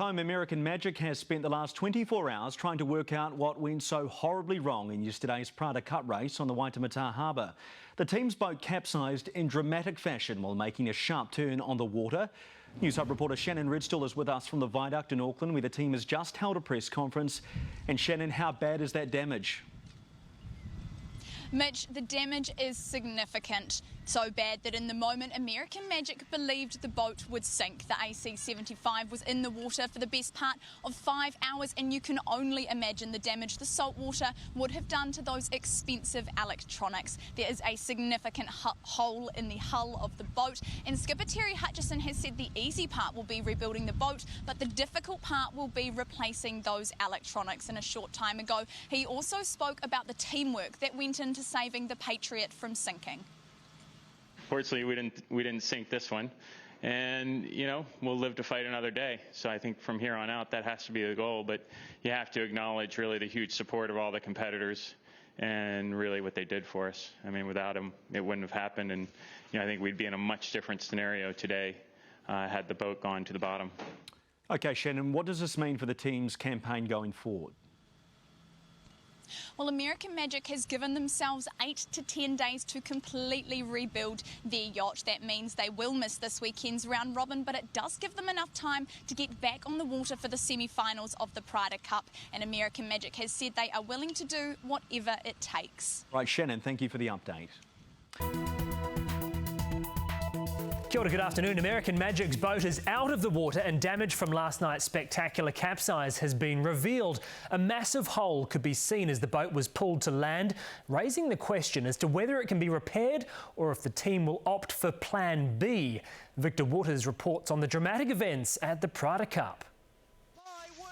Home American Magic has spent the last 24 hours trying to work out what went so horribly wrong in yesterday's Prada Cup race on the Waitemata Harbour. The team's boat capsized in dramatic fashion while making a sharp turn on the water. News Hub reporter Shannon Redstall is with us from the Viaduct in Auckland, where the team has just held a press conference. And Shannon, how bad is that damage? Mitch, the damage is significant. So bad that in the moment American Magic believed the boat would sink. The AC-75 was in the water for the best part of 5 hours, and you can only imagine the damage the salt water would have done to those expensive electronics. There is a significant hole in the hull of the boat, and skipper Terry Hutchison has said the easy part will be rebuilding the boat, but the difficult part will be replacing those electronics. And a short time ago, he also spoke about the teamwork that went into saving the Patriot from sinking. Fortunately, we didn't sink this one, and we'll live to fight another day. So I think from here on out, that has to be the goal. But you have to acknowledge really the huge support of all the competitors and really what they did for us. I mean, without them, it wouldn't have happened. And I think we'd be in a much different scenario today had the boat gone to the bottom. Okay, Shannon, what does this mean for the team's campaign going forward? Well, American Magic has given themselves 8 to 10 days to completely rebuild their yacht. That means they will miss this weekend's round robin, but it does give them enough time to get back on the water for the semi-finals of the Prada Cup. And American Magic has said they are willing to do whatever it takes. Right, Shannon, thank you for the update. Kia ora, good afternoon. American Magic's boat is out of the water and damage from last night's spectacular capsize has been revealed. A massive hole could be seen as the boat was pulled to land, raising the question as to whether it can be repaired or if the team will opt for Plan B. Victor Waters reports on the dramatic events at the Prada Cup.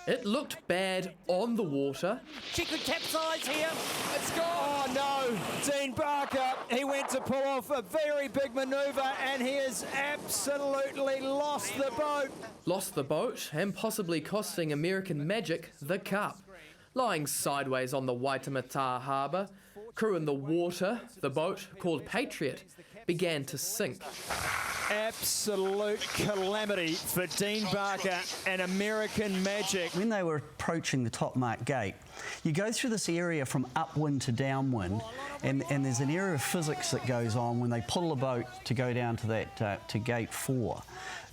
It looked bad on the water. She could capsize here. It's gone. Oh no, Dean Barker, he went to pull off a very big manoeuvre and he has absolutely lost the boat. Lost the boat and possibly costing American Magic the cup. Lying sideways on the Waitemata Harbour, crew in the water, the boat, called Patriot, began to sink. Absolute calamity for Dean Barker and American Magic. When they were approaching the top mark gate, you go through this area from upwind to downwind, and there's an area of physics that goes on when they pull the boat to go down to that to gate 4.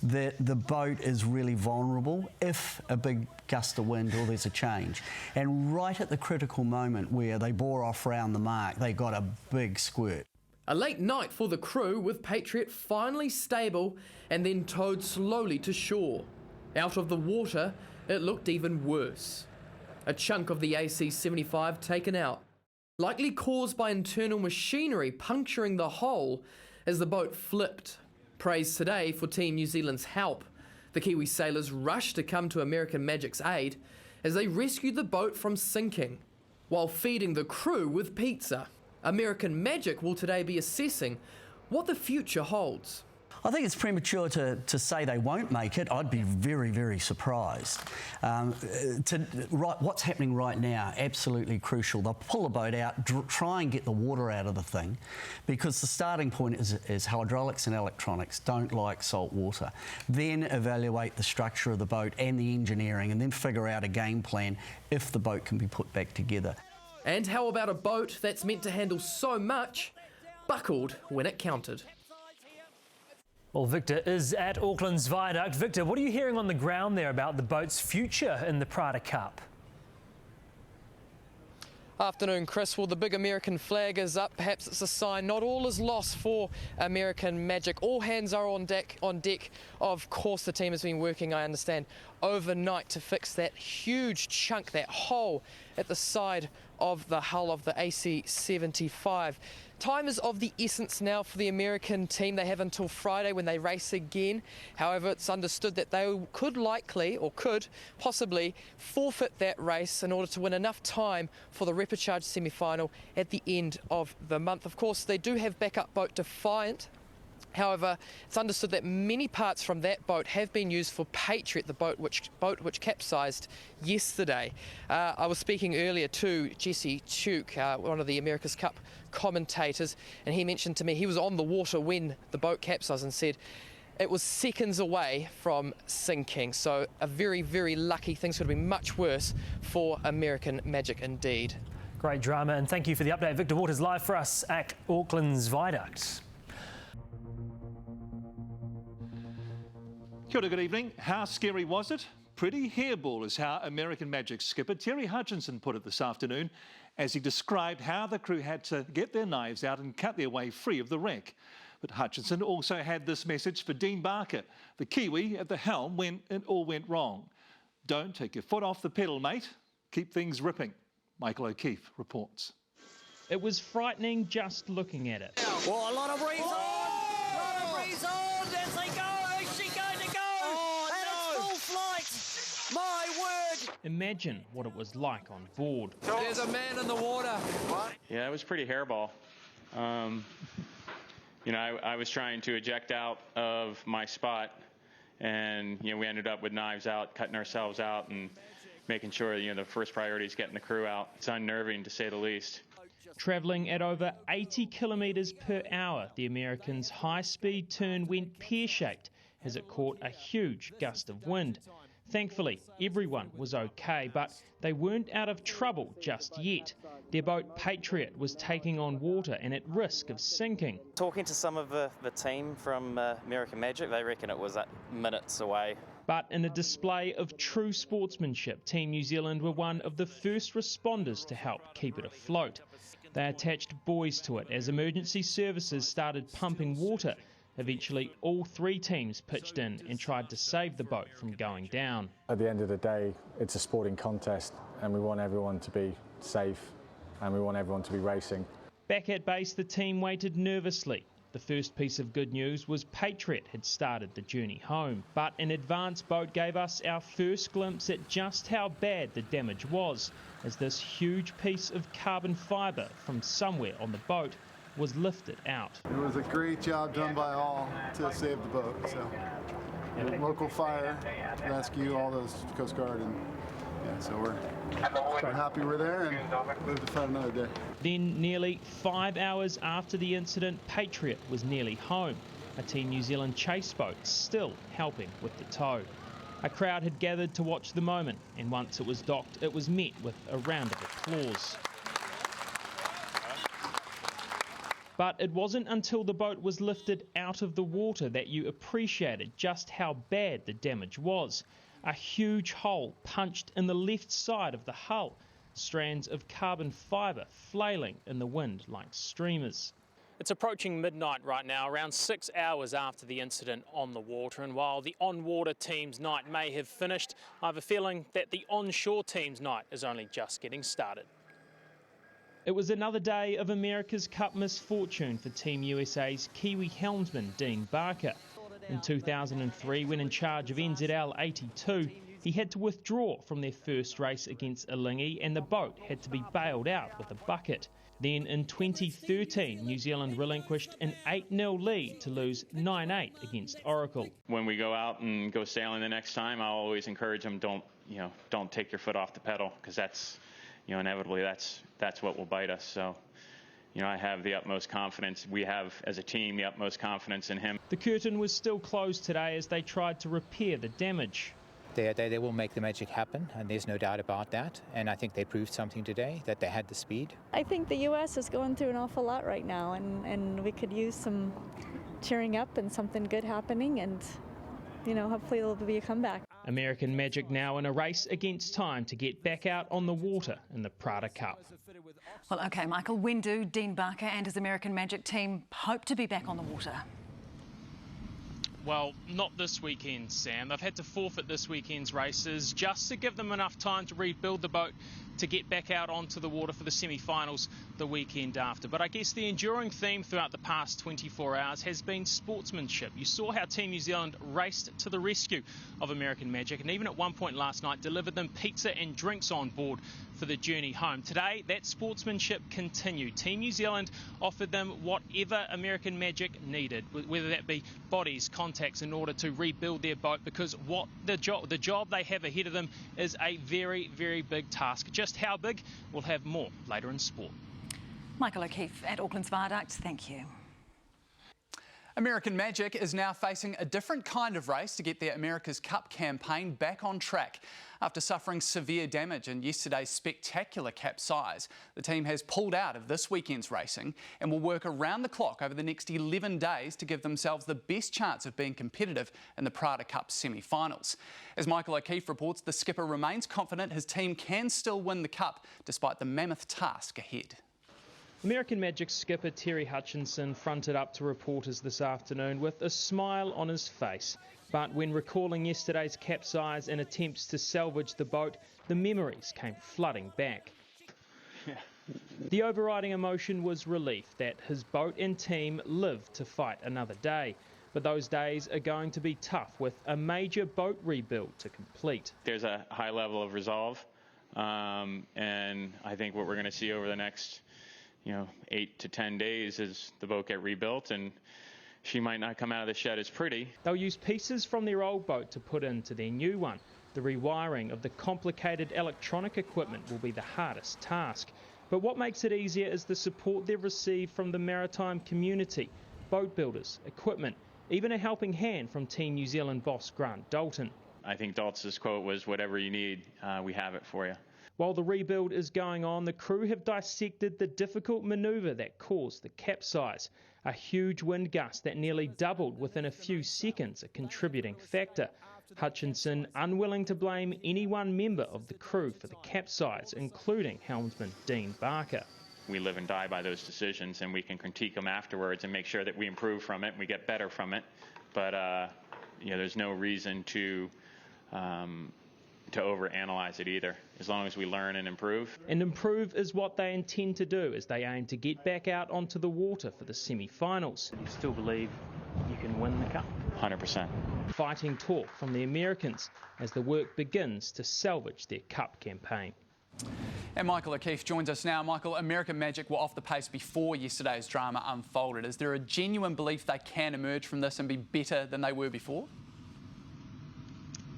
The boat is really vulnerable if a big gust of wind or there's a change. And right at the critical moment where they bore off round the mark, they got a big squirt. A late night for the crew, with Patriot finally stable and then towed slowly to shore. Out of the water, it looked even worse. A chunk of the AC-75 taken out, likely caused by internal machinery puncturing the hole as the boat flipped. Praise today for Team New Zealand's help. The Kiwi sailors rushed to come to American Magic's aid as they rescued the boat from sinking, while feeding the crew with pizza. American Magic will today be assessing what the future holds. I think it's premature to say they won't make it. I'd be very, very surprised. What's happening right now, absolutely crucial. They'll pull the boat out, try and get the water out of the thing, because the starting point is hydraulics and electronics don't like salt water. Then evaluate the structure of the boat and the engineering, and then figure out a game plan if the boat can be put back together. And how about a boat that's meant to handle so much, buckled when it counted? Well, Victor is at Auckland's Viaduct. Victor, what are you hearing on the ground there about the boat's future in the Prada Cup? Afternoon, Chris. Well, the big American flag is up. Perhaps it's a sign not all is lost for American Magic. All hands are on deck. Of course, the team has been working, I understand, overnight to fix that huge chunk, that hole at the side of the hull of the AC-75. Time is of the essence now for the American team. They have until Friday when they race again. However, it's understood that they could possibly forfeit that race in order to win enough time for the repechage semi-final at the end of the month. Of course, they do have backup boat Defiant. However, it's understood that many parts from that boat have been used for Patriot, the boat which capsized yesterday. I was speaking earlier to Jesse Tuke, one of the America's Cup commentators, and he mentioned to me he was on the water when the boat capsized and said It was seconds away from sinking, so a very, very lucky. Things could have been much worse for American Magic indeed. Great drama, and thank you for the update. Victor Waters live for us at Auckland's Viaduct. Kia ora, good evening. How scary was it? Pretty hairball is how American Magic skipper Terry Hutchinson put it this afternoon as he described how the crew had to get their knives out and cut their way free of the wreck. But Hutchinson also had this message for Dean Barker, the Kiwi at the helm when it all went wrong. Don't take your foot off the pedal, mate. Keep things ripping. Michael O'Keefe reports. It was frightening just looking at it. Well, a lot of breeze on! A lot of breeze on! As they go! Is she going to go? Oh, and no. It's full flight! My word! Imagine what it was like on board. There's a man in the water. Yeah, it was pretty hairball. You know, I was trying to eject out of my spot, and you know, we ended up with knives out, cutting ourselves out, and making sure, you know, the first priority is getting the crew out. It's unnerving, to say the least. Travelling at over 80 kilometres per hour, the Americans' high-speed turn went pear-shaped as it caught a huge gust of wind. Thankfully, everyone was okay, but they weren't out of trouble just yet. Their boat Patriot was taking on water and at risk of sinking. Talking to some of the team from American Magic, they reckon it was minutes away. But in a display of true sportsmanship, Team New Zealand were one of the first responders to help keep it afloat. They attached buoys to it as emergency services started pumping water. Eventually, all three teams pitched in and tried to save the boat from going down. At the end of the day, it's a sporting contest and we want everyone to be safe and we want everyone to be racing. Back at base, the team waited nervously. The first piece of good news was Patriot had started the journey home, but an advance boat gave us our first glimpse at just how bad the damage was, as this huge piece of carbon fibre from somewhere on the boat was lifted out. It was a great job done by all to save the boat. So, local fire, rescue, all those Coast Guard, and yeah, so we're happy we're there and live to fight another day. Then, nearly 5 hours after the incident, Patriot was nearly home. A Team New Zealand chase boat still helping with the tow. A crowd had gathered to watch the moment, and once it was docked, it was met with a round of applause. But it wasn't until the boat was lifted out of the water that you appreciated just how bad the damage was. A huge hole punched in the left side of the hull, strands of carbon fibre flailing in the wind like streamers. It's approaching midnight right now, around 6 hours after the incident on the water, and while the on-water team's night may have finished, I have a feeling that the onshore team's night is only just getting started. It was another day of America's Cup misfortune for Team USA's Kiwi helmsman Dean Barker. In 2003, when in charge of NZL 82, he had to withdraw from their first race against Ilingi and the boat had to be bailed out with a bucket. Then in 2013, New Zealand relinquished an 8-0 lead to lose 9-8 against Oracle. When we go out and go sailing the next time, I'll always encourage them, don't take your foot off the pedal, because that's, inevitably that's what will bite us. So, I have the utmost confidence. We have, as a team, the utmost confidence in him. The curtain was still closed today as they tried to repair the damage. They will make the magic happen, and there's no doubt about that. And I think they proved something today, that they had the speed. I think the U.S. is going through an awful lot right now, and we could use some cheering up and something good happening, and hopefully there'll be a comeback. American Magic now in a race against time to get back out on the water in the Prada Cup. Well, OK, Michael, when do Dean Barker and his American Magic team hope to be back on the water? Well, not this weekend, Sam. They've had to forfeit this weekend's races just to give them enough time to rebuild the boat to get back out onto the water for the semi-finals the weekend after. But I guess the enduring theme throughout the past 24 hours has been sportsmanship. You saw how Team New Zealand raced to the rescue of American Magic, and even at one point last night delivered them pizza and drinks on board for the journey home. Today, that sportsmanship continued. Team New Zealand offered them whatever American Magic needed, whether that be bodies, contacts, in order to rebuild their boat, because what the job they have ahead of them is a very, very big task. Just how big? We'll have more later in sport. Michael O'Keefe at Auckland's Viaduct, thank you. American Magic is now facing a different kind of race to get their America's Cup campaign back on track. After suffering severe damage in yesterday's spectacular Capsize, the team has pulled out of this weekend's racing and will work around the clock over the next 11 days to give themselves the best chance of being competitive in the Prada Cup semi-finals. As Michael O'Keefe reports, the skipper remains confident his team can still win the Cup despite the mammoth task ahead. American Magic skipper Terry Hutchinson fronted up to reporters this afternoon with a smile on his face. But when recalling yesterday's Capsize and attempts to salvage the boat, the memories came flooding back. The overriding emotion was relief that his boat and team lived to fight another day. But those days are going to be tough with a major boat rebuild to complete. There's a high level of resolve, and I think what we're going to see over the next 8 to 10 days is the boat get rebuilt, and she might not come out of the shed as pretty. They'll use pieces from their old boat to put into their new one. The rewiring of the complicated electronic equipment will be the hardest task. But what makes it easier is the support they've received from the maritime community, boat builders, equipment, even a helping hand from Team New Zealand boss Grant Dalton. I think Dalton's quote was, "Whatever you need, we have it for you." While the rebuild is going on, the crew have dissected the difficult manoeuvre that caused the Capsize. A huge wind gust that nearly doubled within a few seconds, a contributing factor. Hutchinson unwilling to blame any one member of the crew for the Capsize, including helmsman Dean Barker. We live and die by those decisions, and we can critique them afterwards and make sure that we improve from it and we get better from it. But there's no reason to overanalyze it either, as long as we learn and improve. And improve is what they intend to do as they aim to get back out onto the water for the semi-finals. You still believe you can win the Cup? 100%. Fighting talk from the Americans as the work begins to salvage their Cup campaign. And Michael O'Keefe joins us now. Michael, American Magic were off the pace before yesterday's drama unfolded. Is there a genuine belief they can emerge from this and be better than they were before?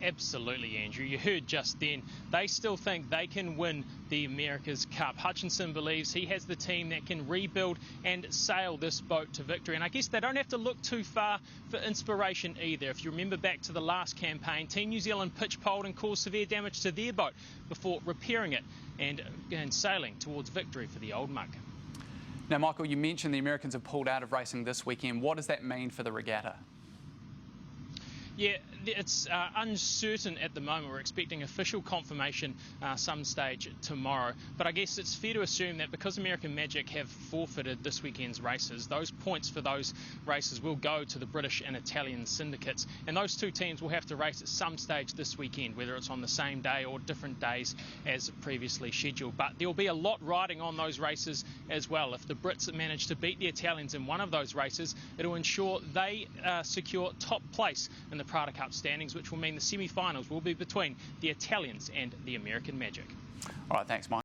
Absolutely, Andrew. You heard just then, they still think they can win the America's Cup. Hutchinson believes he has the team that can rebuild and sail this boat to victory. And I guess they don't have to look too far for inspiration either. If you remember back to the last campaign, Team New Zealand pitch-poled and caused severe damage to their boat before repairing it and sailing towards victory for the old mug. Now, Michael, you mentioned the Americans have pulled out of racing this weekend. What does that mean for the regatta? Yeah, it's uncertain at the moment. We're expecting official confirmation some stage tomorrow. But I guess it's fair to assume that because American Magic have forfeited this weekend's races, those points for those races will go to the British and Italian syndicates. And those two teams will have to race at some stage this weekend, whether it's on the same day or different days as previously scheduled. But there will be a lot riding on those races as well. If the Brits manage to beat the Italians in one of those races, it'll ensure they secure top place in the Prada Cup standings, which will mean the semi-finals will be between the Italians and the American Magic. All right, thanks, Mike.